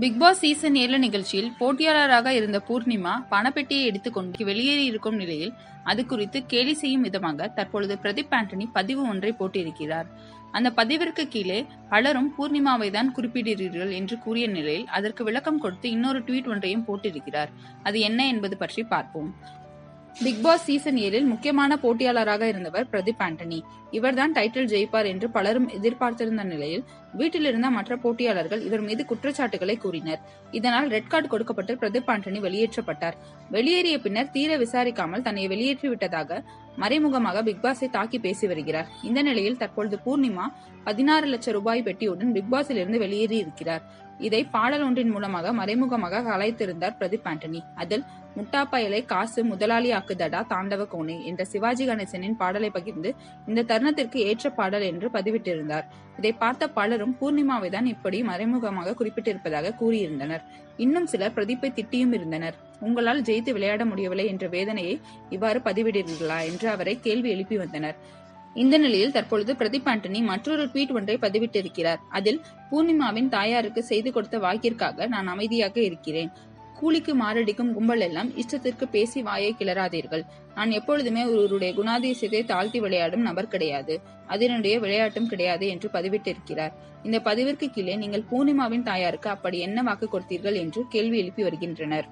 Big Boss season 7 நிகழ்ச்சியில் போட்டியாளராக இருந்த பூர்ணிமா பணப்பெட்டியை எடுத்துக்கொண்டு வெளியேறி இருக்கும் நிலையில் அது குறித்து கேலி செய்யும் விதமாக தற்பொழுது பிரதீப் ஆண்டனி பதிவு ஒன்றை போட்டிருக்கிறார். அந்த பதிவிற்கு கீழே பலரும் பூர்ணிமாவை தான் குறிப்பிடுகிறீர்கள் என்று கூறிய நிலையில் அதற்கு விளக்கம் கொடுத்து இன்னொரு ட்வீட் ஒன்றையும் போட்டிருக்கிறார். அது என்ன என்பது பற்றி பார்ப்போம். பிக் பாஸ் சீசன் 7 முக்கியமான போட்டியாளராக இருந்தவர் பிரதீப் ஆண்டனி. இவர்தான் டைட்டில் ஜெயிப்பார் என்று பலரும் எதிர்பார்த்திருந்த நிலையில் வீட்டில் இருந்த மற்ற போட்டியாளர்கள் இவர் மீது குற்றச்சாட்டுகளை கூறினர். இதனால் ரெட் கார்டு கொடுக்கப்பட்டு பிரதீப் ஆண்டனி வெளியேற்றப்பட்டார். வெளியேறிய பின்னர் தீர விசாரிக்காமல் தன்னை வெளியேற்றிவிட்டதாக மறைமுகமாக பிக்பாஸை தாக்கி பேசி வருகிறார். இந்த நிலையில் தற்பொழுது பூர்ணிமா 16 லட்சம் ரூபாய் பெட்டியுடன் பிக்பாஸில் இருந்து வெளியேறி இருக்கிறார். இதை பாடல் ஒன்றின் மூலமாக மறைமுகமாக கலாய்த்திருந்தார் பிரதீப் ஆண்டனி. அதில் முட்டா பயலை காசு முதலாளி ஆக்குதடா தாண்டவ கோணே என்ற சிவாஜி கணேசனின் பாடலை பகிர்ந்து இந்த தருணத்திற்கு ஏற்ற பாடல் என்று பதிவிட்டிருந்தார். இதை பார்த்த பலரும் பூர்ணிமாவை தான் இப்படி மறைமுகமாக குறிப்பிட்டிருப்பதாக கூறியிருந்தனர். இன்னும் சிலர் பிரதீப்பை திட்டியும் இருந்தனர். உங்களால் ஜெயித்து விளையாட முடியவில்லை என்ற வேதனையை இவ்வாறு பதிவிடுகிறீர்களா என்று அவரை கேள்வி எழுப்பி வந்தனர். இந்த நிலையில் தற்பொழுது பிரதீப் ஆண்டனி மற்றொரு ட்வீட் ஒன்றை பதிவிட்டிருக்கிறார். அதில் பூர்ணிமாவின் தாயாருக்கு செய்து கொடுத்த வாக்கிற்காக நான் அமைதியாக இருக்கிறேன். கூலிக்கு மாரடிக்கும் கும்பல் எல்லாம் இஷ்டத்திற்கு பேசி வாயை கிளறாதீர்கள். நான் எப்பொழுதுமே ஒருவருடைய குணாதிசயத்தை தாழ்த்தி விளையாடும் நபர் கிடையாது. அதனுடைய விளையாட்டும் கிடையாது என்று பதிவிட்டிருக்கிறார். இந்த பதிவிற்கு கீழே நீங்கள் பூர்ணிமாவின் தாயாருக்கு அப்படி என்ன வாக்கு கொடுத்தீர்கள் என்று கேள்வி எழுப்பி வருகின்றனர்.